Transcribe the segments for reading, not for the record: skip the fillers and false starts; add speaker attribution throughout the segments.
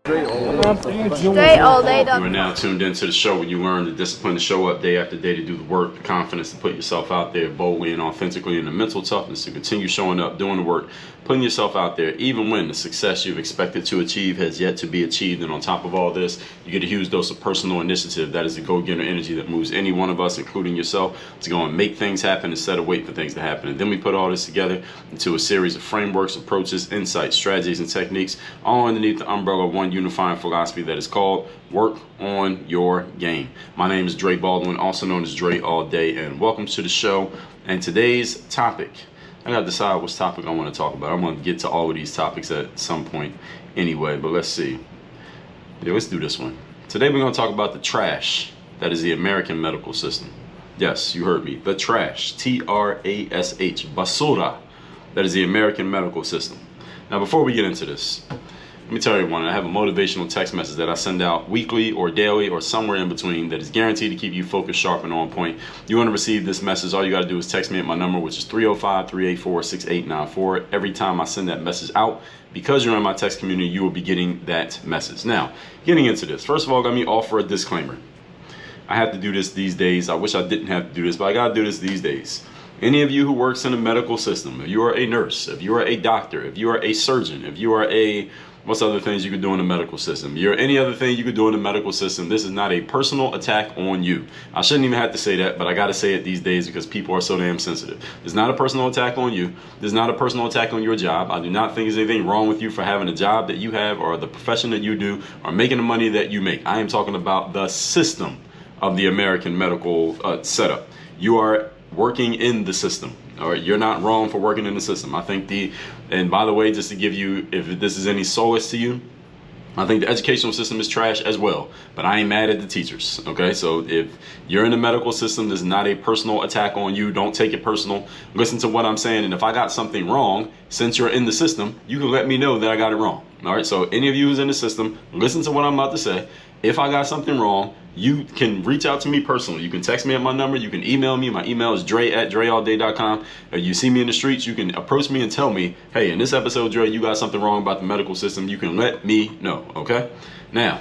Speaker 1: Straight all day.
Speaker 2: You are now tuned into the show where you learn the discipline to show up day after day, to do the work, the confidence to put yourself out there boldly and authentically, and the mental toughness to continue showing up, doing the work, putting yourself out there, even when the success you've expected to achieve has yet to be achieved. And on top of all this, you get a huge dose of personal initiative. That is the go-getter energy that moves any one of us, including yourself, to go and make things happen instead of wait for things to happen. And then we put all this together into a series of frameworks, approaches, insights, strategies, and techniques, all underneath the umbrella of one unifying philosophy that is called Work on Your Game. My name is Baldwin, also known as Dre All Day, and welcome to the show. And today's topic, I gotta decide which topic I want to talk about. I'm gonna get to all of these topics at some point anyway, but let's see. Yeah, let's do this one. Today we're gonna talk about the trash that is the American medical system. Yes, you heard me. The trash, T-R-A-S-H, basura, that is the American medical system. Now, before we get into this, let me tell everyone, I have a motivational text message that I send out weekly or daily or somewhere in between that is guaranteed to keep you focused, sharp, and on point. You want to receive this message, all you got to do is text me at my number, which is 305-384-6894. Every time I send that message out, because you're in my text community, you will be getting that message. Now, getting into this, first of all, let me offer a disclaimer. I have to do this these days. I wish I didn't have to do this, but I got to do this these days. Any of you who works in the medical system, if you are a nurse, if you are a doctor, if you are a surgeon, if you are a what's other things you could do in the medical system? You're any other thing you could do in the medical system. This is not a personal attack on you. I shouldn't even have to say that, but I got to say it these days because people are so damn sensitive. It's not a personal attack on you. There's not a personal attack on your job. I do not think there's anything wrong with you for having a job that you have or the profession that you do or making the money that you make. I am talking about the system of the American medical setup. You are working in the system. All right, you're not wrong for working in the system. I think and by the way, just to give you, if this is any solace to you, I think the educational system is trash as well, but I ain't mad at the teachers, okay? So if you're in the medical system, this is not a personal attack on you. Don't take it personal. Listen to what I'm saying, and if I got something wrong, since you're in the system, you can let me know that I got it wrong, all right? So any of you who's in the system, listen to what I'm about to say. If I got something wrong, you can reach out to me personally. You can text me at my number. You can email me. My email is dre@dreallday.com. If you see me in the streets, you can approach me and tell me, hey, in this episode, Dre, you got something wrong about the medical system. You can let me know, okay? Now,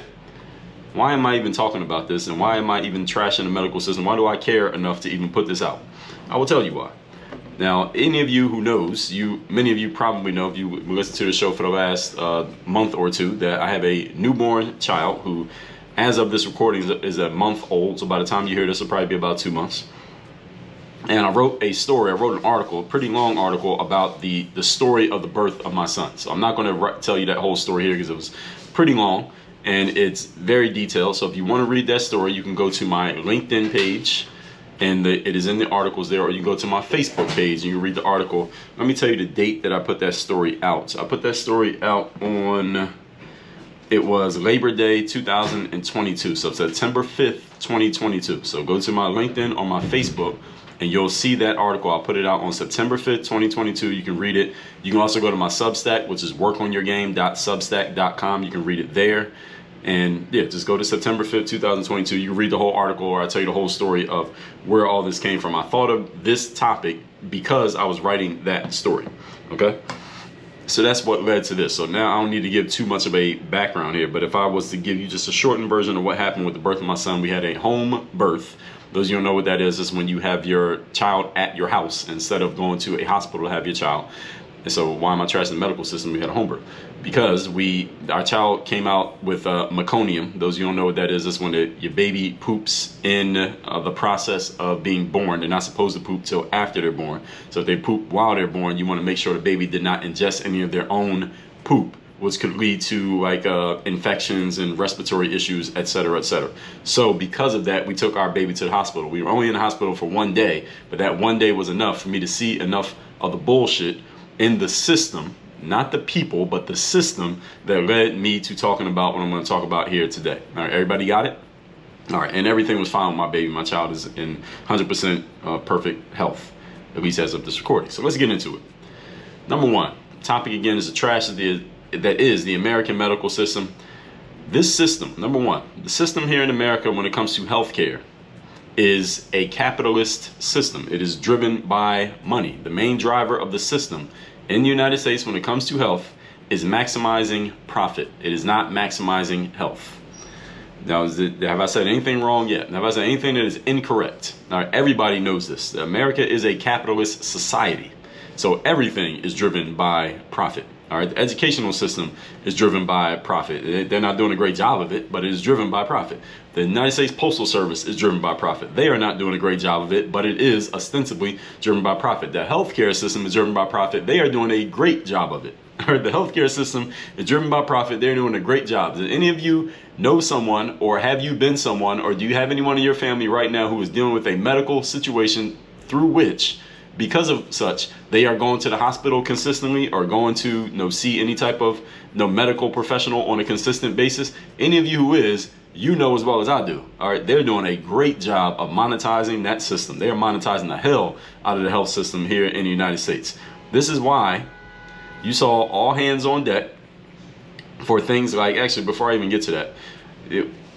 Speaker 2: why am I even talking about this, and why am I even trashing the medical system? Why do I care enough to even put this out? I will tell you why. Now, any of you who knows, many of you probably know if you listened to the show for the last month or two, that I have a newborn child who, as of this recording, is a month old. So by the time you hear this, it'll probably be about 2 months. And I wrote an article, a pretty long article about the story of the birth of my son. So I'm not going to tell you that whole story here because it was pretty long and it's very detailed. So if you want to read that story, you can go to my LinkedIn page. And it is in the articles there, or you go to my Facebook page and you read the article. Let me tell you the date that I put that story out. So I put that story out on, it was Labor Day 2022, so September 5th, 2022. So go to my LinkedIn or my Facebook and you'll see that article. I'll put it out on September 5th, 2022. You can read it. You can also go to my Substack, which is workonyourgame.substack.com. You can read it there. And yeah, just go to September 5th, 2022. You can read the whole article, or I'll tell you the whole story of where all this came from. I thought of this topic because I was writing that story, okay? So that's what led to this. So now I don't need to give too much of a background here, but if I was to give you just a shortened version of what happened with the birth of my son, we had a home birth. Those of you who don't know what that is when you have your child at your house instead of going to a hospital to have your child. And so why am I trashing the medical system? We had a home birth because our child came out with meconium. Those of you who don't know what that is, that's when your baby poops in the process of being born. They're not supposed to poop till after they're born. So if they poop while they're born, you want to make sure the baby did not ingest any of their own poop, which could lead to infections and respiratory issues, et cetera, et cetera. So because of that, we took our baby to the hospital. We were only in the hospital for 1 day, but that 1 day was enough for me to see enough of the bullshit in the system, not the people, but the system that led me to talking about what I'm going to talk about here today. All right, everybody got it? All right, and everything was fine with my baby. My child is in 100% perfect health, at least as of this recording. So let's get into it. Number one, topic again is the trash that is the American medical system. This system, number one, the system here in America when it comes to healthcare is a capitalist system. It is driven by money. The main driver of the system in the United States when it comes to health is maximizing profit. It is not maximizing health. Now, have I said anything wrong yet? Have I said anything that is incorrect? All right, everybody knows this. America is a capitalist society. So everything is driven by profit. All right, the educational system is driven by profit. They're not doing a great job of it, but it is driven by profit. The United States Postal Service is driven by profit. They are not doing a great job of it, but it is ostensibly driven by profit. The healthcare system is driven by profit. They are doing a great job of it. All right, the healthcare system is driven by profit. They're doing a great job. Does any of you know someone, or have you been someone, or do you have anyone in your family right now who is dealing with a medical situation through which, because of such, they are going to the hospital consistently, or going to see any type of medical professional on a consistent basis? Any of you who is, you know as well as I do. All right, they're doing a great job of monetizing that system. They are monetizing the hell out of the health system here in the United States. This is why you saw all hands on deck for things like, actually, before I even get to that,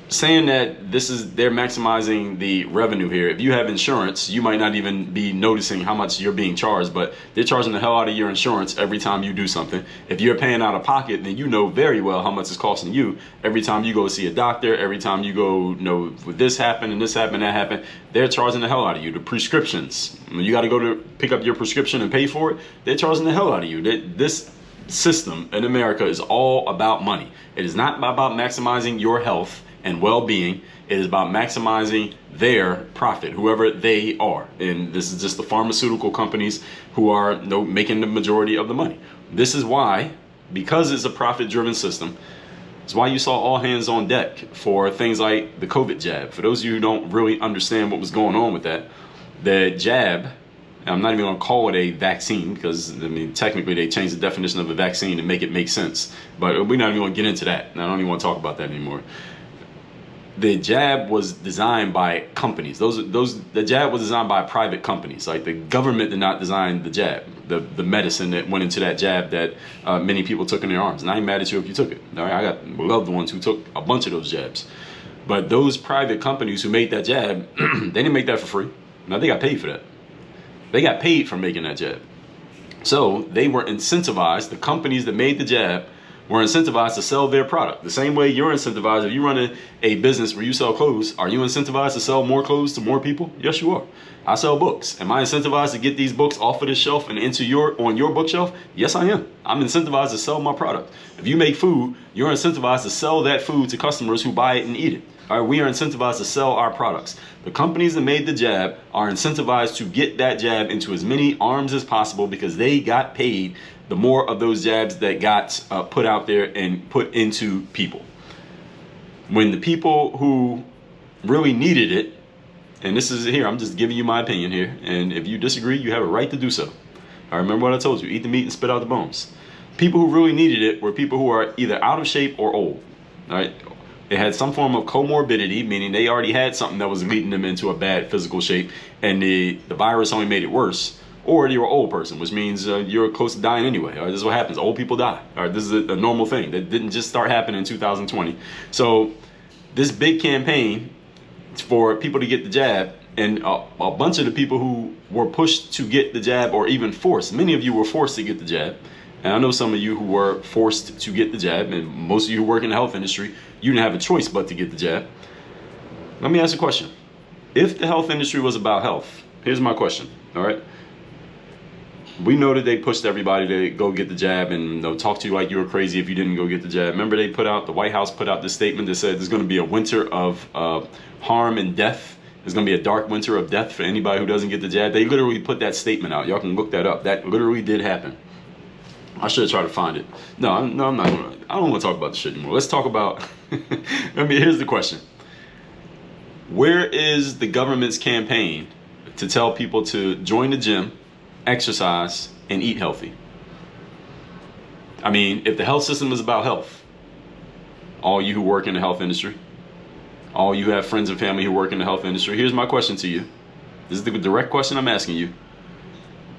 Speaker 2: saying that they're maximizing the revenue here. If you have insurance, you might not even be noticing how much you're being charged, but they're charging the hell out of your insurance every time you do something. If you're paying out of pocket, then you know very well how much it's costing you every time you go see a doctor, every time you go, this happened and this happened, that happened. They're charging the hell out of you. The prescriptions, when you got to go to pick up your prescription and pay for it, they're charging the hell out of you. This system in America is all about money. It is not about maximizing your health and well-being. It is about maximizing their profit, whoever they are. And this is just the pharmaceutical companies who are making the majority of the money. This is why, because it's a profit-driven system, it's why you saw all hands on deck for things like the COVID jab. For those of you who don't really understand what was going on with that, the jab, and I'm not even going to call it a vaccine, because technically they changed the definition of a vaccine to make it make sense. But we're not even going to get into that. And I don't even want to talk about that anymore. The jab was designed by companies. The jab was designed by private companies. Like, the government did not design the jab, the medicine that went into that jab that many people took in their arms. And I ain't mad at you if you took it. All right? I got loved ones who took a bunch of those jabs. But those private companies who made that jab, they didn't make that for free. No, they got paid for that. They got paid for making that jab. So they were incentivized. The companies that made the jab were incentivized to sell their product. The same way you're incentivized. If you run a business where you sell clothes, are you incentivized to sell more clothes to more people? Yes, you are. I sell books. Am I incentivized to get these books off of the shelf and on your bookshelf? Yes, I am. I'm incentivized to sell my product. If you make food, you're incentivized to sell that food to customers who buy it and eat it. All right, we are incentivized to sell our products. The companies that made the jab are incentivized to get that jab into as many arms as possible, because they got paid the more of those jabs that got put out there and put into people. When the people who really needed it, and this is here, I'm just giving you my opinion here, and if you disagree, you have a right to do so. I remember what I told you: eat the meat and spit out the bones. People who really needed it were people who are either out of shape or old. All right. They had some form of comorbidity, meaning they already had something that was leading them into a bad physical shape, and the virus only made it worse. Or you're an old person, which means you're close to dying anyway. All right, this is what happens. Old people die. All right, this is a normal thing that didn't just start happening in 2020. So this big campaign for people to get the jab, and a bunch of the people who were pushed to get the jab, or even forced, many of you were forced to get the jab. And I know some of you who were forced to get the jab, and most of you who work in the health industry, you didn't have a choice but to get the jab. Let me ask a question. If the health industry was about health, here's my question, all right? We know that they pushed everybody to go get the jab, and they'll talk to you like you were crazy if you didn't go get the jab. Remember, the White House put out this statement that said there's going to be a winter of harm and death. There's going to be a dark winter of death for anybody who doesn't get the jab. They literally put that statement out. Y'all can look that up. That literally did happen. I should try to find it. No, I'm not gonna. I don't want to talk about this shit anymore. Let's talk about. Here's the question. Where is the government's campaign to tell people to join the gym, exercise, and eat healthy? I mean, if the health system is about health, all you who work in the health industry, all you have friends and family who work in the health industry, here's my question to you. This is the direct question I'm asking you.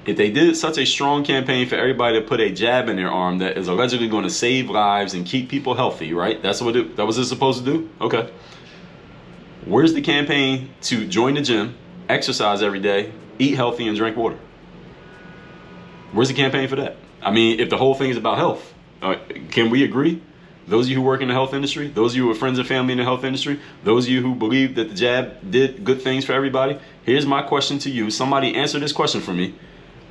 Speaker 2: If they did such a strong campaign for everybody to put a jab in their arm that is allegedly going to save lives and keep people healthy, right? That was it supposed to do? Okay. Where's the campaign to join the gym, exercise every day, eat healthy, and drink water? Where's the campaign for that? I mean, if the whole thing is about health, Can we agree? Those of you who work in the health industry, those of you who are friends and family in the health industry, those of you who believe that the jab did good things for everybody, here's my question to you. Somebody answer this question for me.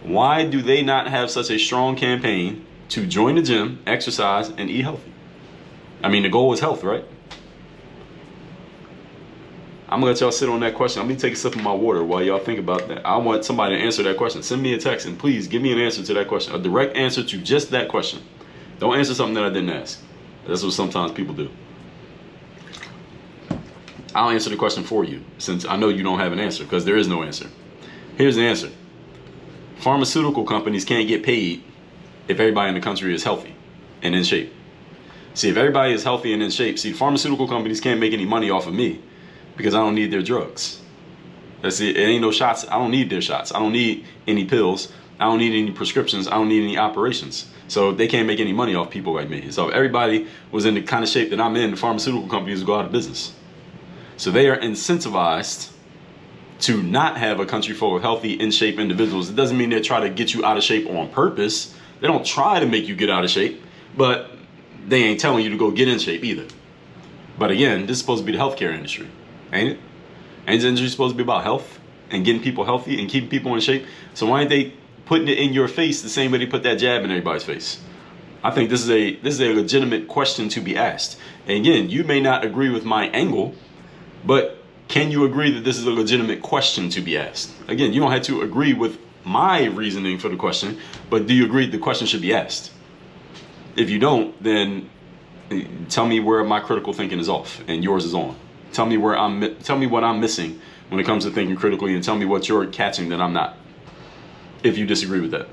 Speaker 2: Why do they not have such a strong campaign to join the gym, exercise, and eat healthy? I mean, the goal is health, right? I'm gonna let y'all sit on that question. I'm gonna take a sip of my water while y'all think about that. I want somebody to answer that question. Send me a text and please give me an answer to that question. A direct answer to just that question. Don't answer something that I didn't ask. That's what sometimes people do. I'll answer the question for you since I know you don't have an answer because there is no answer. Here's the answer. Pharmaceutical companies can't get paid if everybody in the country is healthy and in shape. See, if everybody is healthy and in shape, see, pharmaceutical companies can't make any money off of me because I don't need their drugs. That's it. It ain't no shots. I don't need their shots. I don't need any pills. I don't need any prescriptions. I don't need any operations. So they can't make any money off people like me. So if everybody was in the kind of shape that I'm in, the pharmaceutical companies would go out of business. So they are incentivized to not have a country full of healthy, in shape individuals. It doesn't mean they try to get you out of shape on purpose. They don't try to make you get out of shape, but they ain't telling you to go get in shape either. But again, this is supposed to be the healthcare industry, ain't it? Ain't the industry supposed to be about health and getting people healthy and keeping people in shape? So why ain't they putting it in your face the same way they put that jab in everybody's face? I think this is a legitimate question to be asked. And again, you may not agree with my angle, but can you agree that this is a legitimate question to be asked? Again, you don't have to agree with my reasoning for the question, but do you agree the question should be asked? If you don't, then tell me where my critical thinking is off and yours is on. Tell me what I'm missing when it comes to thinking critically, and tell me what you're catching that I'm not, if you disagree with that.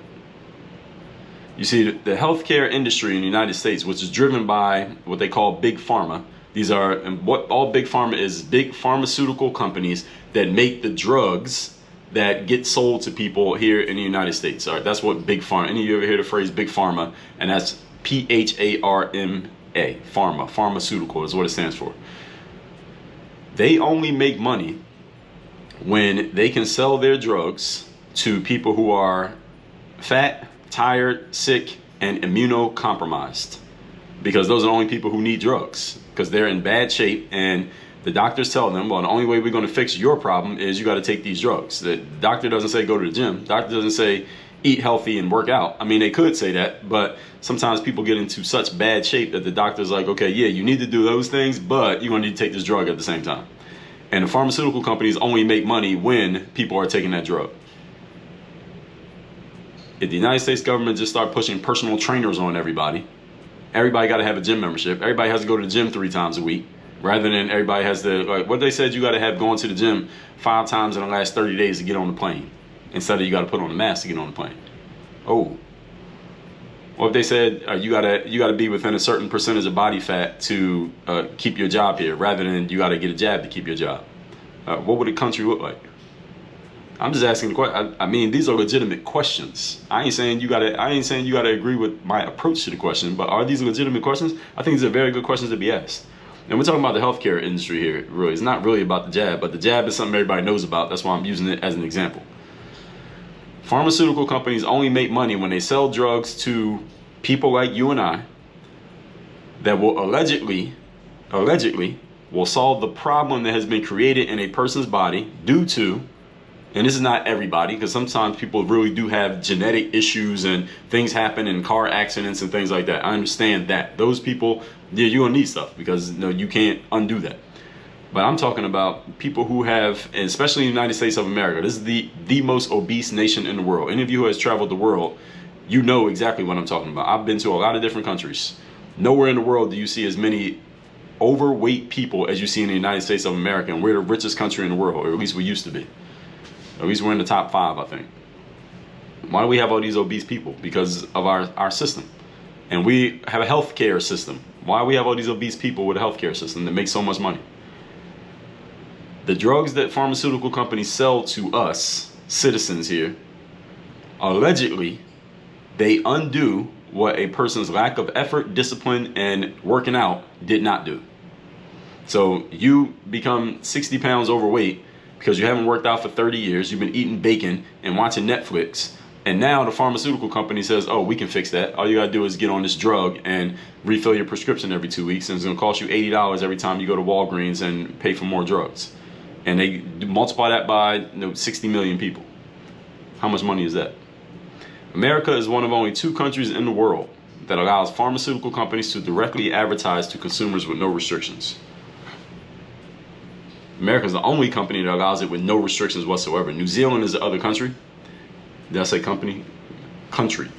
Speaker 2: You see, the healthcare industry in the United States, which is driven by what they call big pharma, these are, and what all big pharma is big pharmaceutical companies that make the drugs that get sold to people here in the United States. All right, that's what big pharma. Any of you ever hear the phrase big pharma? And that's PHARMA, pharma, pharmaceutical is what it stands for. They only make money when they can sell their drugs to people who are fat, tired, sick, and immunocompromised, because those are the only people who need drugs because they're in bad shape, and the doctors tell them, well, the only way we're going to fix your problem is you got to take these drugs. The doctor doesn't say go to the gym. The doctor doesn't say eat healthy and work out. I mean, they could say that, but sometimes people get into such bad shape that the doctor's like, okay, yeah, you need to do those things, but you're going to need to take this drug at the same time. And the pharmaceutical companies only make money when people are taking that drug. If the United States government just start pushing personal trainers on everybody got to have a gym membership. Everybody has to go to the gym 3 times a week, rather than everybody has to, like what they said, you got to have going to the gym 5 times in the last 30 days to get on the plane, instead of you got to put on a mask to get on the plane. Oh, or if they said you got to be within a certain percentage of body fat to keep your job here, rather than you got to get a jab to keep your job. What would the country look like? I'm just asking the question. I mean, these are legitimate questions. I ain't saying you gotta agree with my approach to the question, but are these legitimate questions? I think these are very good questions to be asked. And we're talking about the healthcare industry here. Really, it's not really about the jab, but the jab is something everybody knows about. That's why I'm using it as an example. Pharmaceutical companies only make money when they sell drugs to people like you and I that will allegedly will solve the problem that has been created in a person's body due to, and this is not everybody, because sometimes people really do have genetic issues and things happen in car accidents and things like that. I understand that. Those people, yeah, you're going to need stuff because you can't undo that. But I'm talking about people who have, and especially in the United States of America, this is the most obese nation in the world. Any of you who has traveled the world, you know exactly what I'm talking about. I've been to a lot of different countries. Nowhere in the world do you see as many overweight people as you see in the United States of America, and we're the richest country in the world, or at least we used to be. At least we're in the top 5, I think. Why do we have all these obese people? Because of our system. And we have a healthcare system. Why do we have all these obese people with a healthcare system that makes so much money? The drugs that pharmaceutical companies sell to us, citizens here, allegedly, they undo what a person's lack of effort, discipline, and working out did not do. So you become 60 pounds overweight because you haven't worked out for 30 years, you've been eating bacon and watching Netflix, And now the pharmaceutical company says, oh, we can fix that. All you got to do is get on this drug and refill your prescription every 2 weeks. And it's going to cost you $80 every time you go to Walgreens and pay for more drugs. And they multiply that by 60 million people. How much money is that? America is one of only 2 countries in the world that allows pharmaceutical companies to directly advertise to consumers with no restrictions. America is the only company that allows it with no restrictions whatsoever. New Zealand is the other country. Did I say company? Country.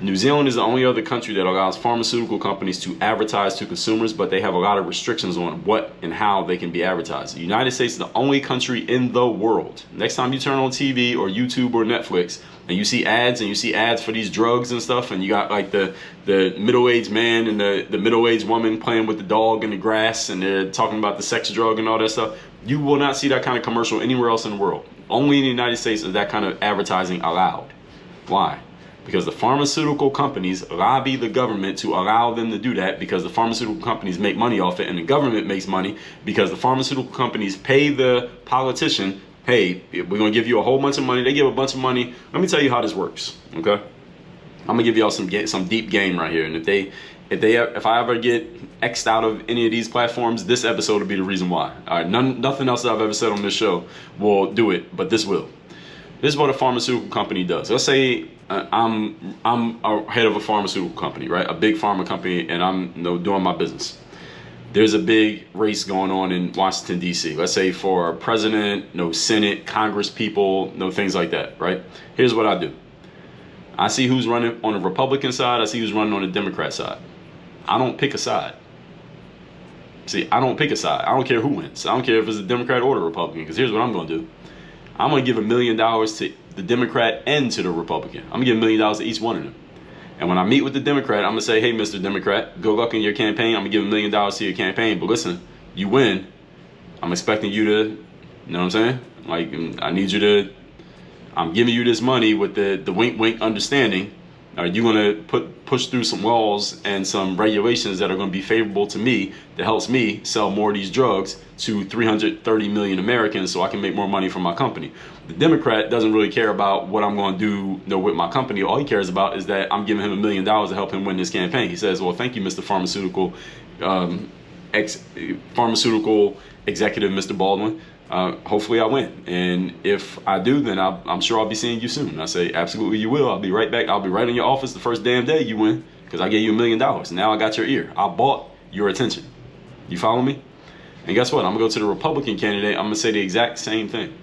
Speaker 2: New Zealand is the only other country that allows pharmaceutical companies to advertise to consumers, but they have a lot of restrictions on what and how they can be advertised. The United States is the only country in the world. Next time you turn on TV or YouTube or Netflix and you see ads for these drugs and stuff, and you got like the middle-aged man and the middle-aged woman playing with the dog in the grass, and they're talking about the sex drug and all that stuff, you will not see that kind of commercial anywhere else in the world. Only in the United States is that kind of advertising allowed. Why? Because the pharmaceutical companies lobby the government to allow them to do that, because the pharmaceutical companies make money off it, and the government makes money because the pharmaceutical companies pay the politician, hey, we're going to give you a whole bunch of money. They give a bunch of money. Let me tell you how this works, okay? I'm going to give y'all some deep game right here. And if I ever get X'd out of any of these platforms, this episode will be the reason why. All right, nothing else that I've ever said on this show will do it, but this will. This is what a pharmaceutical company does. Let's say I'm a head of a pharmaceutical company, right? A big pharma company, and I'm doing my business. There's a big race going on in Washington, D.C. Let's say for president, Senate, Congress people, things like that, right? Here's what I do. I see who's running on the Republican side. I see who's running on the Democrat side. I don't pick a side. See, I don't pick a side. I don't care who wins. I don't care if it's a Democrat or the Republican, because here's what I'm going to do. I'm going to give $1 million to the Democrat and to the Republican. I'm going to give $1 million to each one of them. And when I meet with the Democrat, I'm going to say, hey, Mr. Democrat, good luck in your campaign. I'm going to give $1 million to your campaign. But listen, you win. I'm expecting you to, you know what I'm saying? Like, I'm giving you this money with the wink understanding. Are you going to push through some laws and some regulations that are going to be favorable to me, that helps me sell more of these drugs to 330 million Americans so I can make more money for my company? The Democrat doesn't really care about what I'm going to do with my company. All he cares about is that I'm giving him $1 million to help him win this campaign. He says, well, thank you, Mr. Pharmaceutical executive, Mr. Baldwin. Hopefully I win. And if I do, then I'm sure I'll be seeing you soon. And I say, absolutely you will. I'll be right back. I'll be right in your office the first damn day you win, because I gave you $1 million. Now I got your ear. I bought your attention. You follow me? And guess what? I'm going to go to the Republican candidate. I'm going to say the exact same thing.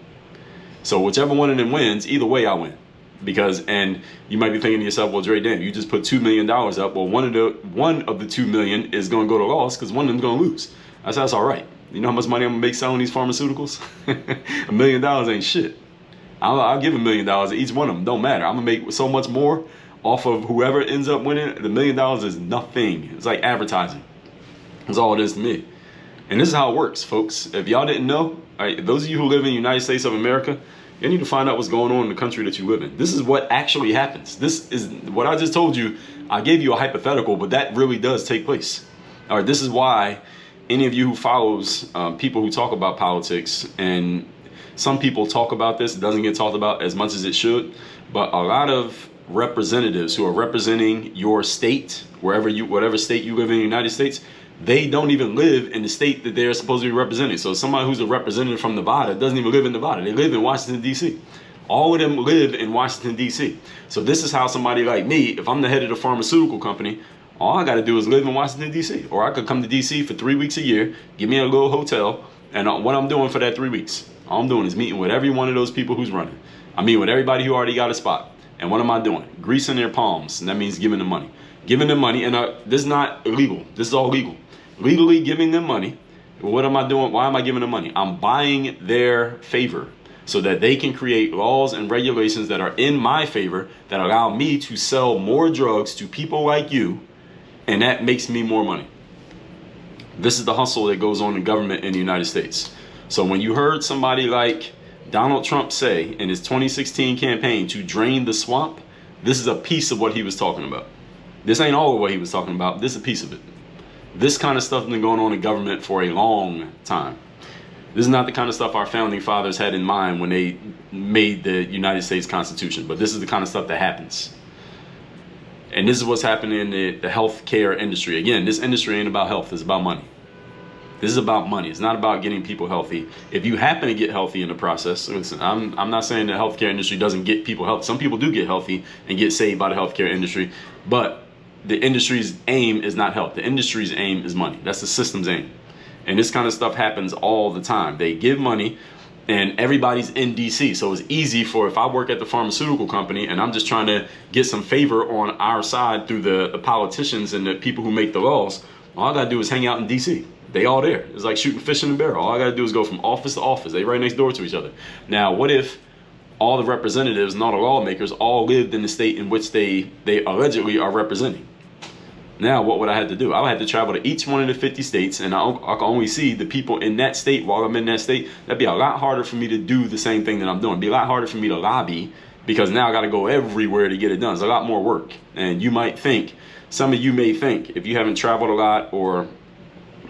Speaker 2: So whichever one of them wins, either way I win. And you might be thinking to yourself, well, Dre, damn, you just put $2 million up. Well, one of the 2 million is going to go to loss because one of them's going to lose. I said, that's all right. You know how much money I'm going to make selling these pharmaceuticals? $1 million ain't shit. I'll give $1 million to each one of them. Don't matter. I'm going to make so much more off of whoever ends up winning. The $1 million is nothing. It's like advertising. That's all it is to me. And this is how it works, folks. If y'all didn't know, all right, those of you who live in the United States of America, you need to find out what's going on in the country that you live in. This is what actually happens. This is what I just told you. I gave you a hypothetical, but that really does take place. All right, this is why any of you who follows people who talk about politics, and some people talk about this, it doesn't get talked about as much as it should, but a lot of representatives who are representing your state, whatever state you live in the United States, they don't even live in the state that they're supposed to be representing. So somebody who's a representative from Nevada doesn't even live in Nevada. They live in Washington, D.C. All of them live in Washington, D.C. So this is how somebody like me, if I'm the head of the pharmaceutical company, all I got to do is live in Washington, D.C. Or I could come to D.C. for 3 weeks a year, give me a little hotel, and what I'm doing for that 3 weeks, all I'm doing is meeting with every one of those people who's running. I meet with everybody who already got a spot. And what am I doing? Greasing their palms, and that means giving them money. Giving them money, and this is not illegal. This is all legal. Legally giving them money. What am I doing? Why am I giving them money? I'm buying their favor so that they can create laws and regulations that are in my favor that allow me to sell more drugs to people like you, and that makes me more money. This is the hustle that goes on in government in the United States. So when you heard somebody like Donald Trump say in his 2016 campaign to drain the swamp, this is a piece of what he was talking about. This ain't all of what he was talking about. This is a piece of it. This kind of stuff has been going on in government for a long time. This is not the kind of stuff our founding fathers had in mind when they made the United States Constitution, but this is the kind of stuff that happens. And this is what's happening in the healthcare industry. Again, this industry ain't about health, it's about money. This is about money. It's not about getting people healthy. If you happen to get healthy in the process, listen, I'm not saying the healthcare industry doesn't get people healthy. Some people do get healthy and get saved by the healthcare industry, but the industry's aim is not health. The industry's aim is money. That's the system's aim. And this kind of stuff happens all the time. They give money and everybody's in DC. So it's easy for, if I work at the pharmaceutical company and I'm just trying to get some favor on our side through the politicians and the people who make the laws, all I gotta do is hang out in DC. They all there. It's like shooting fish in a barrel. All I gotta do is go from office to office. They right next door to each other. Now, what if all the representatives and all the lawmakers all lived in the state in which they allegedly are representing? Now, what would I have to do? I would have to travel to each one of the 50 states, and I can only see the people in that state while I'm in that state. That'd be a lot harder for me to do the same thing that I'm doing. It'd be a lot harder for me to lobby, because now I got to go everywhere to get it done. It's a lot more work. And you might think, some of you may think, if you haven't traveled a lot, or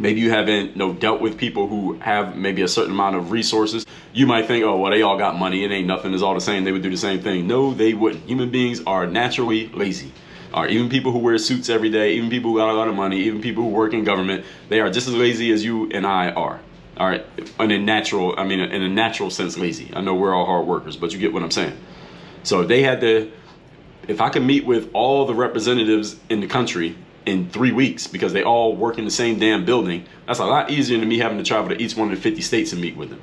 Speaker 2: maybe you haven't dealt with people who have maybe a certain amount of resources, you might think, oh, well, they all got money. It ain't nothing. It's all the same. They would do the same thing. No, they wouldn't. Human beings are naturally lazy. Or even people who wear suits every day, even people who got a lot of money, even people who work in government, they are just as lazy as you and I are. All right, in a natural sense, lazy. I know we're all hard workers, but you get what I'm saying. So they had to, if I could meet with all the representatives in the country in 3 weeks because they all work in the same damn building, that's a lot easier than me having to travel to each one of the 50 states and meet with them.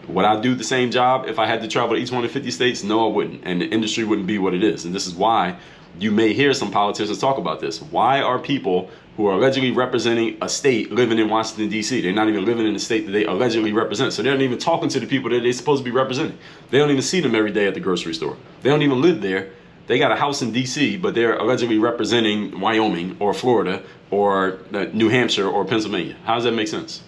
Speaker 2: Would I do the same job if I had to travel to each one of the 50 states? No, I wouldn't. And the industry wouldn't be what it is. And this is why you may hear some politicians talk about this. Why are people who are allegedly representing a state living in Washington, D.C.? They're not even living in the state that they allegedly represent. So they're not even talking to the people that they're supposed to be representing. They don't even see them every day at the grocery store. They don't even live there. They got a house in D.C., but they're allegedly representing Wyoming or Florida or New Hampshire or Pennsylvania. How does that make sense?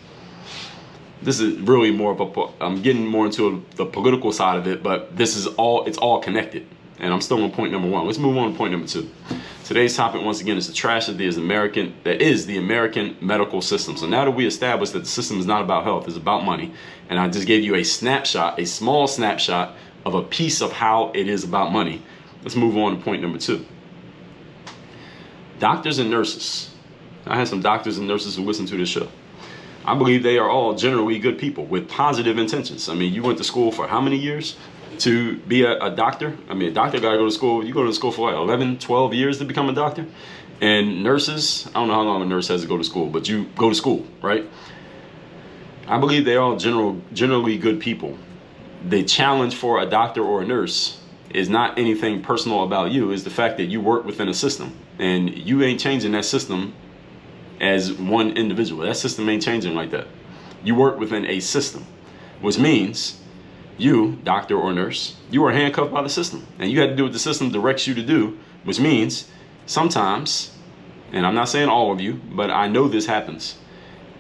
Speaker 2: This is really more of I'm getting more into the political side of it, but this is it's all connected. And I'm still on point number one. Let's move on to point number two. Today's topic, once again, is the trash that is the American medical system. So now that we established that the system is not about health, it's about money, and I just gave you a snapshot, a small snapshot of a piece of how it is about money, let's move on to point number two. Doctors and nurses. I had some doctors and nurses who listen to this show. I believe they are all generally good people with positive intentions. I mean, you went to school for how many years to be a doctor? I mean, a doctor got to go to school. You go to school for like 11, 12 years to become a doctor. And nurses, I don't know how long a nurse has to go to school, but you go to school, right? I believe they're all generally good people. The challenge for a doctor or a nurse is not anything personal about you. It's the fact that you work within a system. And you ain't changing that system as one individual. That system ain't changing like that. You work within a system, which means you, doctor or nurse, you are handcuffed by the system, and you have to do what the system directs you to do, which means sometimes, and I'm not saying all of you, but I know this happens,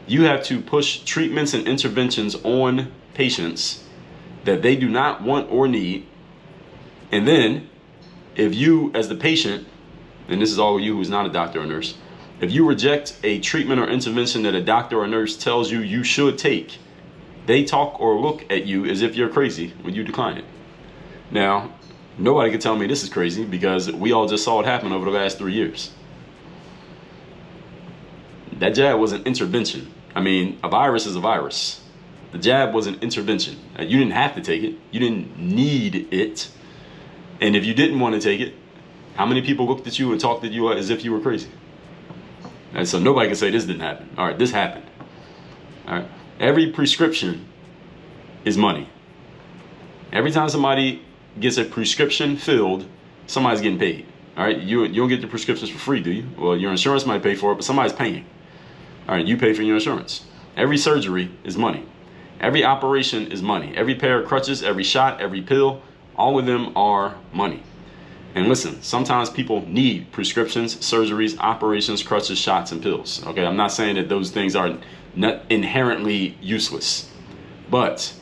Speaker 2: you have to push treatments and interventions on patients that they do not want or need. And then if you, as the patient, and this is all of you who's not a doctor or nurse, if you reject a treatment or intervention that a doctor or nurse tells you you should take, they talk or look at you as if you're crazy when you decline it. Now, nobody can tell me this is crazy because we all just saw it happen over the last 3 years. That jab was an intervention. I mean, a virus is a virus. The jab was an intervention. You didn't have to take it. You didn't need it. And if you didn't want to take it, how many people looked at you and talked at you as if you were crazy? And so nobody can say this didn't happen. All right, this happened. All right. Every prescription is money. Every time somebody gets a prescription filled, somebody's getting paid. All right, you don't get the prescriptions for free, do you? Well, your insurance might pay for it, but somebody's paying. All right, you pay for your insurance. Every surgery is money. Every operation is money. Every pair of crutches, every shot, every pill, all of them are money. And listen, sometimes people need prescriptions, surgeries, operations, crutches, shots, and pills. Okay, I'm not saying that those things are not inherently useless, but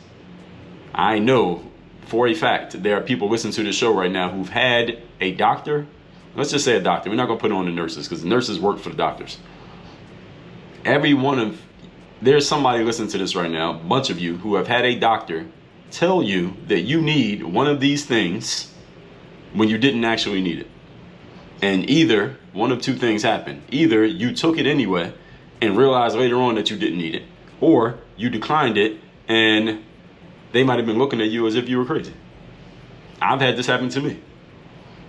Speaker 2: I know for a fact there are people listening to this show right now who've had a doctor. Let's just say a doctor. We're not going to put on the nurses because the nurses work for the doctors. Every one of there's somebody listening to this right now, a bunch of you who have had a doctor tell you that you need one of these things when you didn't actually need it. And either one of two things happened. Either you took it anyway and realized later on that you didn't need it, or you declined it and they might have been looking at you as if you were crazy. I've had this happen to me.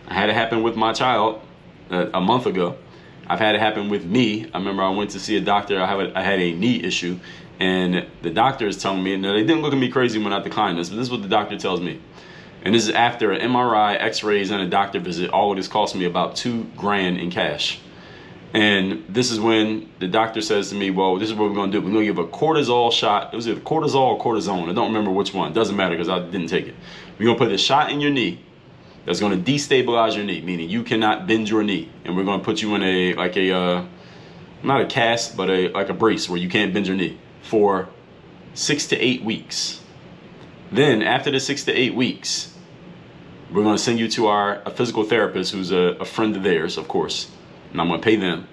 Speaker 2: I had it happen with my child a month ago. I've had it happen with me. I remember I went to see a doctor. I had a knee issue, and the doctor is telling me, and they didn't look at me crazy when I declined this, but this is what the doctor tells me. And this is after an MRI, x-rays, and a doctor visit. All of this cost me about $2,000 in cash. And this is when the doctor says to me, well, this is what we're going to do. We're going to give a cortisol shot. It was either cortisol or cortisone. I don't remember which one. It doesn't matter because I didn't take it. We're going to put a shot in your knee that's going to destabilize your knee, meaning you cannot bend your knee. And we're going to put you in not a cast, but like a brace where you can't bend your knee for 6 to 8 weeks. Then after the 6 to 8 weeks, we're going to send you to a physical therapist who's a friend of theirs, of course. And I'm going to pay them.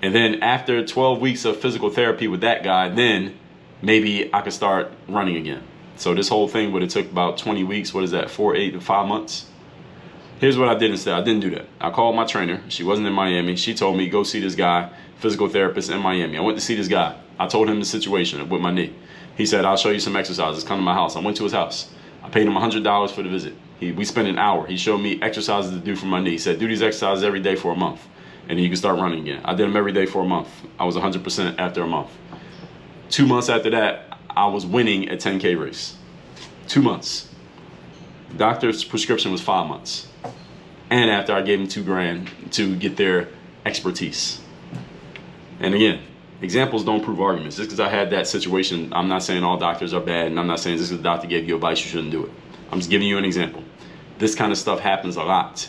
Speaker 2: And then after 12 weeks of physical therapy with that guy, then maybe I could start running again. So this whole thing would have took about 20 weeks. What is that? 4, 8, 5 months. Here's what I did instead. I didn't do that. I called my trainer. She wasn't in Miami. She told me, go see this guy, physical therapist in Miami. I went to see this guy. I told him the situation with my knee. He said, I'll show you some exercises. Come to my house. I went to his house. I paid him $100 for the visit. We spent an hour. He showed me exercises to do for my knee. He said, do these exercises every day for a month, and then you can start running again. I did them every day for a month. I was 100% after a month. 2 months after that, I was winning a 10K race. 2 months. Doctor's prescription was 5 months. And after I gave him $2,000 to get their expertise. And again, examples don't prove arguments. Just because I had that situation, I'm not saying all doctors are bad, and I'm not saying just because the doctor gave you advice, you shouldn't do it. I'm just giving you an example. This kind of stuff happens a lot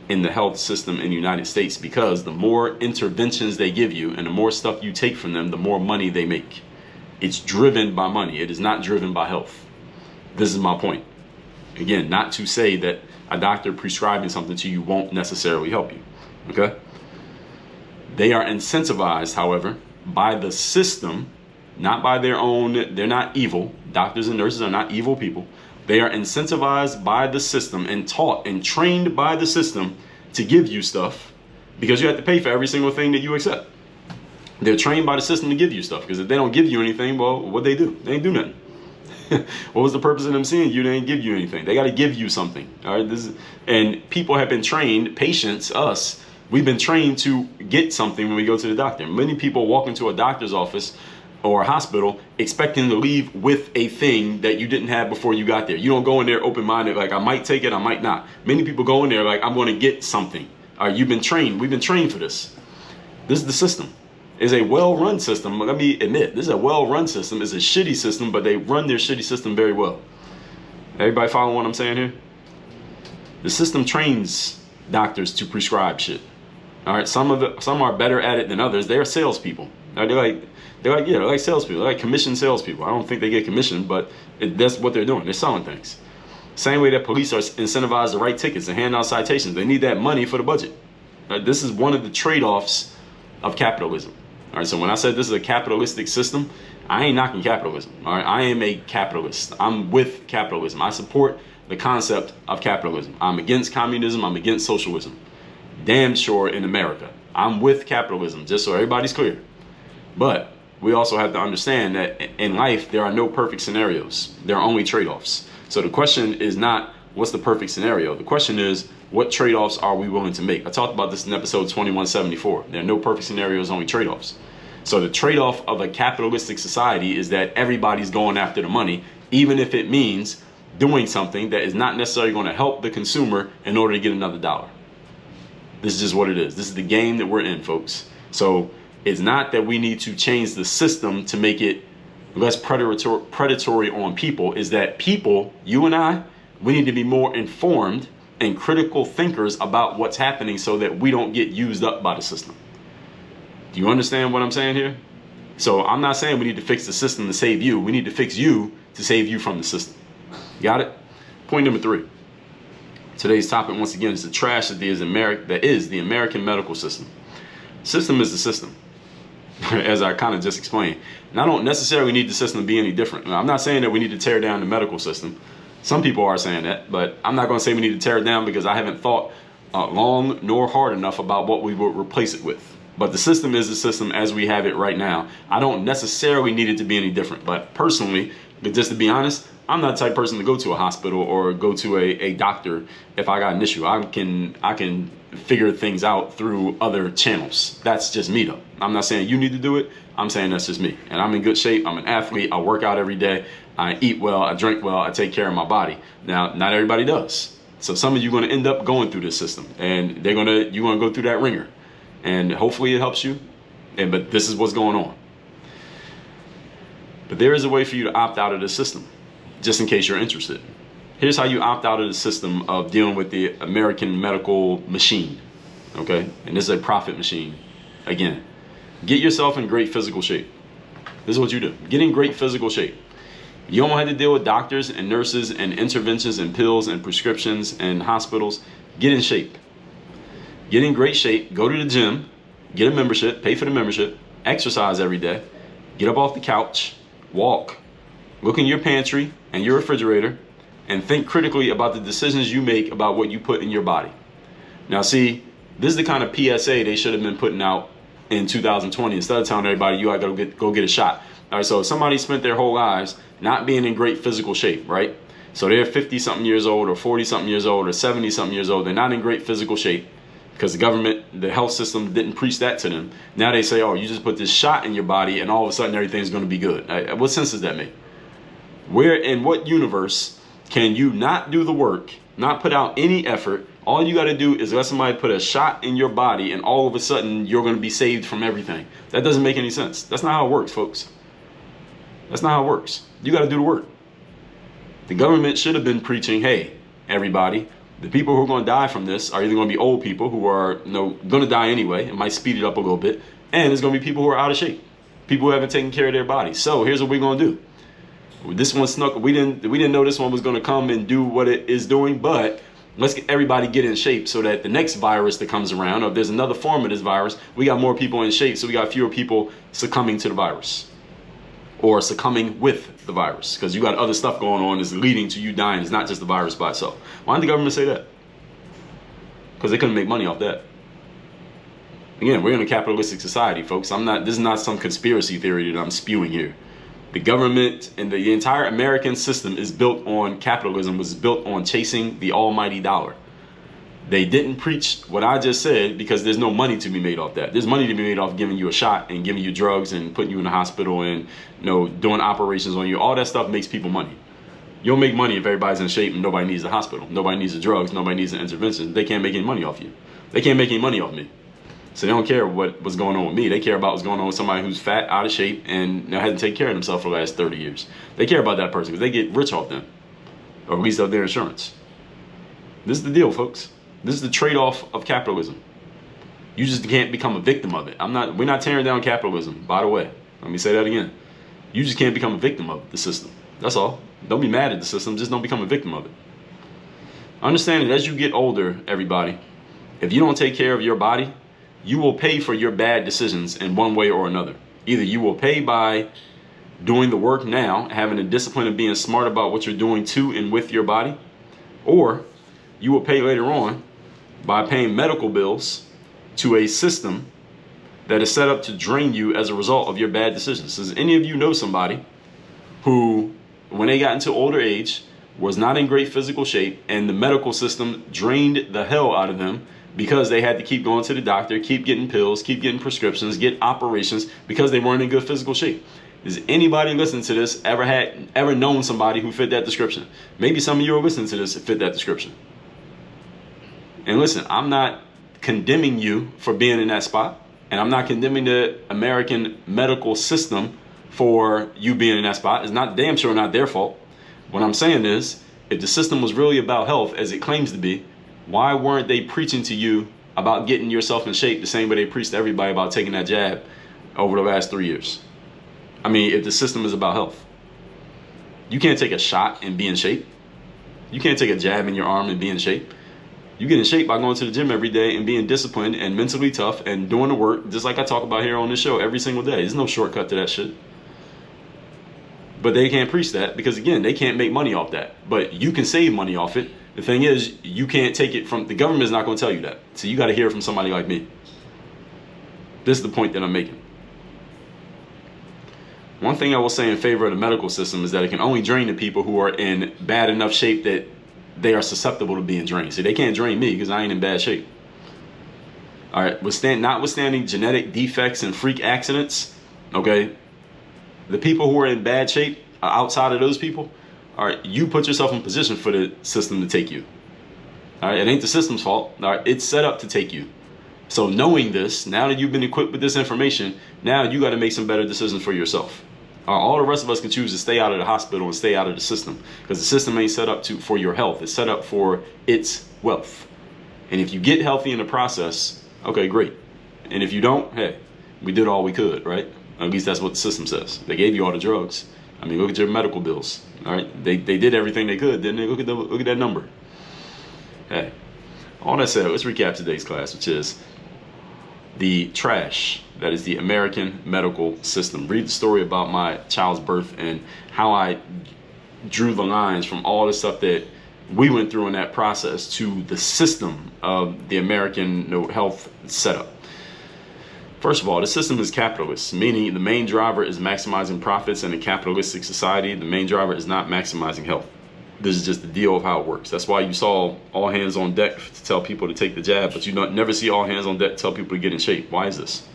Speaker 2: in the health system in the United States because the more interventions they give you and the more stuff you take from them, the more money they make. It's driven by money. It is not driven by health. This is my point. Again, not to say that a doctor prescribing something to you won't necessarily help you. Okay? They are incentivized, however, by the system, not by their own. They're not evil. Doctors and nurses are not evil people. They are incentivized by the system and taught and trained by the system to give you stuff because you have to pay for every single thing that you accept. They're trained by the system to give you stuff because if they don't give you anything, well, what they do? They ain't do nothing. What was the purpose of them seeing you? They didn't give you anything. They got to give you something. All right. And people have been trained, patients, us, we've been trained to get something when we go to the doctor. Many people walk into a doctor's office or a hospital expecting to leave with a thing that you didn't have before you got there. You don't go in there open-minded like, I might take it, I might not. Many people go in there like, I'm going to get something. All right, you've been trained. We've been trained for this. This is the system. It's a well-run system. Let me admit, this is a well-run system. It's a shitty system, but they run their shitty system very well. Everybody following what I'm saying here? The system trains doctors to prescribe shit. All right, some are better at it than others. They are salespeople. They're like salespeople. They're like commissioned salespeople. I don't think they get commissioned, but that's what they're doing. They're selling things. Same way that police are incentivized to write tickets and hand out citations. They need that money for the budget. Right? This is one of the trade-offs of capitalism. All right, so when I said this is a capitalistic system, I ain't knocking capitalism. All right, I am a capitalist. I'm with capitalism. I support the concept of capitalism. I'm against communism. I'm against socialism. Damn sure in America. I'm with capitalism, just so everybody's clear. But we also have to understand that in life, there are no perfect scenarios. There are only trade-offs. So the question is not what's the perfect scenario. The question is, what trade-offs are we willing to make? I talked about this in episode 2174. There are no perfect scenarios, only trade-offs. So the trade-off of a capitalistic society is that everybody's going after the money, even if it means doing something that is not necessarily going to help the consumer in order to get another dollar. This is just what it is. This is the game that we're in, folks. So it's not that we need to change the system to make it less predatory on people. Is that people, you and I, we need to be more informed and critical thinkers about what's happening so that we don't get used up by the system. Do you understand what I'm saying here? So I'm not saying we need to fix the system to save you. We need to fix you to save you from the system. Got it? Point number 3. Today's topic, once again, is the trash that is the American medical system. System is the system. as I kind of just explained. And I don't necessarily need the system to be any different. Now, I'm not saying that we need to tear down the medical system. Some people are saying that, but I'm not going to say we need to tear it down because I haven't thought long nor hard enough about what we will replace it with. But the system is the system as we have it right now. I don't necessarily need it to be any different. But personally, just to be honest, I'm not the type of person to go to a hospital or go to a doctor if I got an issue. I can figure things out through other channels. That's just me though. I'm not saying you need to do it. I'm saying that's just me. And I'm in good shape. I'm an athlete. I work out every day. I eat well. I drink well. I take care of my body. Now, not everybody does. So some of you are going to end up going through this system, and you're going to go through that ringer. And hopefully it helps you. But this is what's going on. But there is a way for you to opt out of the system, just in case you're interested. Here's how you opt out of the system of dealing with the American medical machine. Okay? And this is a profit machine. Again, get yourself in great physical shape. This is what you do. Get in great physical shape. You don't have to deal with doctors and nurses and interventions and pills and prescriptions and hospitals. Get in shape. Get in great shape. Go to the gym. Get a membership. Pay for the membership. Exercise every day. Get up off the couch. Walk. Look in your pantry and your refrigerator and think critically about the decisions you make about what you put in your body. Now see, this is the kind of PSA they should have been putting out in 2020 instead of telling everybody you gotta go get a shot. All right, so if somebody spent their whole lives not being in great physical shape, right? So they're 50 something years old or 40 something years old or 70 something years old. They're not in great physical shape because the government, the health system didn't preach that to them. Now they say, oh, you just put this shot in your body and all of a sudden everything's going to be good. What sense does that make? Where in what universe can you not do the work, not put out any effort? All you got to do is let somebody put a shot in your body and all of a sudden you're going to be saved from everything. That doesn't make any sense. That's not how it works, folks. That's not how it works. You got to do the work. The government should have been preaching, hey, everybody, the people who are going to die from this are either going to be old people who are going to die anyway. It might speed it up a little bit. And it's going to be people who are out of shape, people who haven't taken care of their bodies. So here's what we're going to do. This one snuck. We didn't know this one was going to come and do what it is doing, but let's get everybody get in shape so that the next virus that comes around, or if there's another form of this virus, we got more people in shape, so we got fewer people succumbing to the virus or succumbing with the virus, because you got other stuff going on that's leading to you dying. It's not just the virus by itself. Why didn't the government say that? Because they couldn't make money off that. Again, we're in a capitalistic society, folks. This is not some conspiracy theory that I'm spewing here. The government and the entire American system is built on capitalism, was built on chasing the almighty dollar. They didn't preach what I just said because there's no money to be made off that. There's money to be made off giving you a shot and giving you drugs and putting you in the hospital and doing operations on you. All that stuff makes people money. You don't make money if everybody's in shape and nobody needs the hospital. Nobody needs the drugs. Nobody needs the intervention. They can't make any money off you. They can't make any money off me. So they don't care what's going on with me. They care about what's going on with somebody who's fat, out of shape, and hasn't taken care of themselves for the last 30 years. They care about that person because they get rich off them, or at least off their insurance. This is the deal, folks. This is the trade-off of capitalism. You just can't become a victim of it. We're not tearing down capitalism, by the way. Let me say that again. You just can't become a victim of the system. That's all. Don't be mad at the system. Just don't become a victim of it. Understand that as you get older, everybody, if you don't take care of your body, you will pay for your bad decisions in one way or another. Either you will pay by doing the work now, having the discipline of being smart about what you're doing to and with your body, or you will pay later on by paying medical bills to a system that is set up to drain you as a result of your bad decisions. Does any of you know somebody who, when they got into older age, was not in great physical shape and the medical system drained the hell out of them because they had to keep going to the doctor, keep getting pills, keep getting prescriptions, get operations because they weren't in good physical shape? Does anybody listening to this ever known somebody who fit that description? Maybe some of you are listening to this that fit that description. And listen, I'm not condemning you for being in that spot, and I'm not condemning the American medical system for you being in that spot. It's not damn sure not their fault. What I'm saying is, if the system was really about health as it claims to be, why weren't they preaching to you about getting yourself in shape the same way they preached to everybody about taking that jab over the last 3 years? I mean, if the system is about health, you can't take a shot and be in shape. You can't take a jab in your arm and be in shape. You get in shape by going to the gym every day and being disciplined and mentally tough and doing the work, just like I talk about here on this show every single day. There's no shortcut to that shit. But they can't preach that because, again, they can't make money off that. But you can save money off it. The thing is, you can't take it from, the government is not going to tell you that. So you got to hear it from somebody like me. This is the point that I'm making. One thing I will say in favor of the medical system is that it can only drain the people who are in bad enough shape that they are susceptible to being drained. So they can't drain me because I ain't in bad shape. All right, notwithstanding genetic defects and freak accidents, okay, the people who are in bad shape, outside of those people, all right, you put yourself in position for the system to take you. All right, it ain't the system's fault. All right, it's set up to take you. So knowing this, now that you've been equipped with this information, now you got to make some better decisions for yourself. All the rest of us can choose to stay out of the hospital and stay out of the system because the system ain't set up for your health. It's set up for its wealth. And if you get healthy in the process, okay, great. And if you don't, hey, we did all we could, right? At least that's what the system says. They gave you all the drugs. I mean, look at your medical bills. All right, they did everything they could, didn't they? Look at that number. Hey, all that said, let's recap today's class, which is the trash that is the American medical system. Read the story about my child's birth and how I drew the lines from all the stuff that we went through in that process to the system of the American health setup. First of all, the system is capitalist, meaning the main driver is maximizing profits. In a capitalistic society, the main driver is not maximizing health. This is just the deal of how it works. That's why you saw all hands on deck to tell people to take the jab, but you never see all hands on deck to tell people to get in shape. Why is this?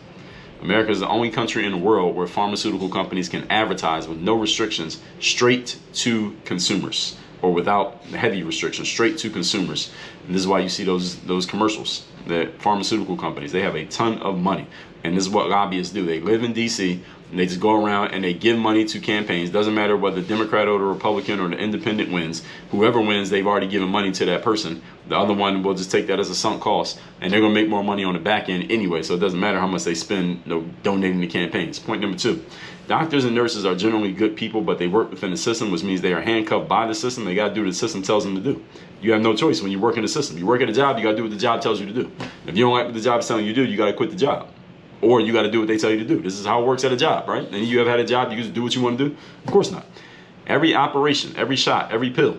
Speaker 2: America is the only country in the world where pharmaceutical companies can advertise with no restrictions straight to consumers, or without heavy restrictions straight to consumers. And this is why you see those commercials. That pharmaceutical companies, they have a ton of money. And this is what lobbyists do. They live in DC and they just go around and they give money to campaigns. Doesn't matter whether the Democrat or the Republican or the independent wins. Whoever wins, they've already given money to that person. The other one will just take that as a sunk cost, and they're going to make more money on the back end anyway. So it doesn't matter how much they spend donating to campaigns. Point number 2. Doctors and nurses are generally good people, but they work within the system, which means they are handcuffed by the system. They got to do what the system tells them to do. You have no choice when you work in the system. You work at a job, you got to do what the job tells you to do. If you don't like what the job is telling you to do, you got to quit the job. Or you got to do what they tell you to do. This is how it works at a job, right? And you have had a job, you just do what you want to do? Of course not. Every operation, every shot, every pill,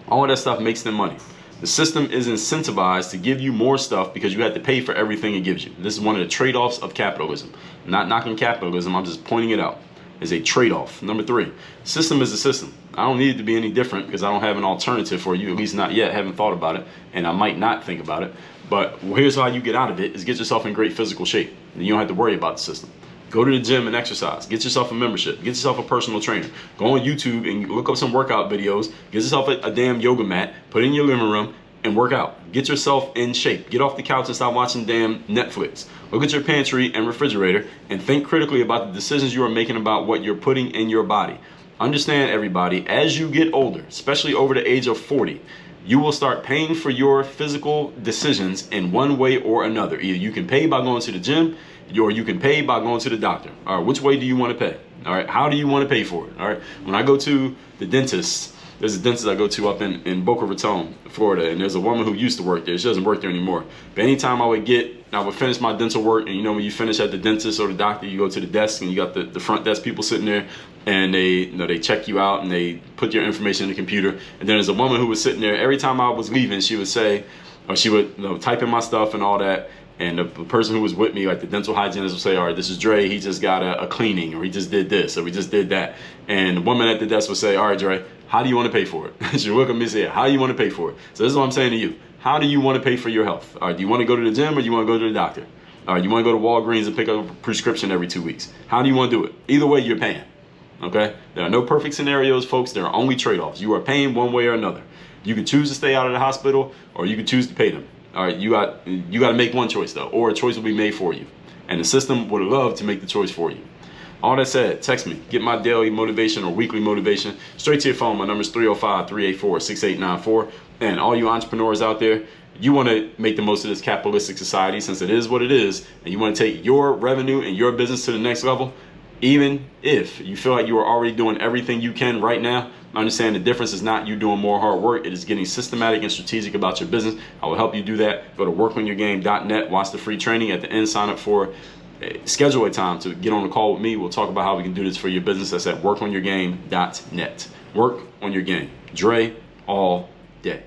Speaker 2: all of that stuff makes them money. The system is incentivized to give you more stuff because you have to pay for everything it gives you. This is one of the trade-offs of capitalism. I'm not knocking capitalism, I'm just pointing it out. It's a trade-off. Number 3, system is a system. I don't need it to be any different because I don't have an alternative for you, at least not yet. Haven't thought about it, and I might not think about it. But here's how you get out of it, is get yourself in great physical shape. And you don't have to worry about the system. Go to the gym and exercise. Get yourself a membership. Get yourself a personal trainer. Go on YouTube and look up some workout videos. Get yourself a damn yoga mat. Put it in your living room and work out. Get yourself in shape. Get off the couch and stop watching damn Netflix. Look at your pantry and refrigerator and think critically about the decisions you are making about what you're putting in your body. Understand, everybody, as you get older, especially over the age of 40, you will start paying for your physical decisions in one way or another. Either you can pay by going to the gym, or you can pay by going to the doctor. All right, which way do you want to pay? All right, how do you want to pay for it? All right, when I go to the dentist, there's a dentist I go to up in Boca Raton, Florida, and there's a woman who used to work there. She doesn't work there anymore. But anytime I would finish my dental work, and when you finish at the dentist or the doctor, you go to the desk and you got the front desk people sitting there, and they check you out and they put your information in the computer. And then there's a woman who was sitting there. Every time I was leaving, she would say, or she would type in my stuff and all that. And the person who was with me, like the dental hygienist, would say, all right, this is Dre. He just got a cleaning, or he just did this, or we just did that. And the woman at the desk would say, all right, Dre, how do you want to pay for it? She would look at me and say, how do you want to pay for it? So this is what I'm saying to you. How do you want to pay for your health? All right, do you want to go to the gym or do you want to go to the doctor? All right, you want to go to Walgreens and pick up a prescription every 2 weeks? How do you want to do it? Either way, you're paying. Okay? There are no perfect scenarios, folks. There are only trade-offs. You are paying one way or another. You can choose to stay out of the hospital, or you can choose to pay them. All right, you got to make one choice, though, or a choice will be made for you. And the system would love to make the choice for you. All that said, text me. Get my daily motivation or weekly motivation straight to your phone. My number is 305-384-6894. And all you entrepreneurs out there, you want to make the most of this capitalistic society, since it is what it is, and you want to take your revenue and your business to the next level, Even if you feel like you are already doing everything you can right now, understand the difference is not you doing more hard work. It is getting systematic and strategic about your business. I will help you do that. Go to workonyourgame.net, watch the free training. At the end, sign up for schedule a time to get on a call with me. We'll talk about how we can do this for your business. That's at workonyourgame.net. Work on your game. Dre all day.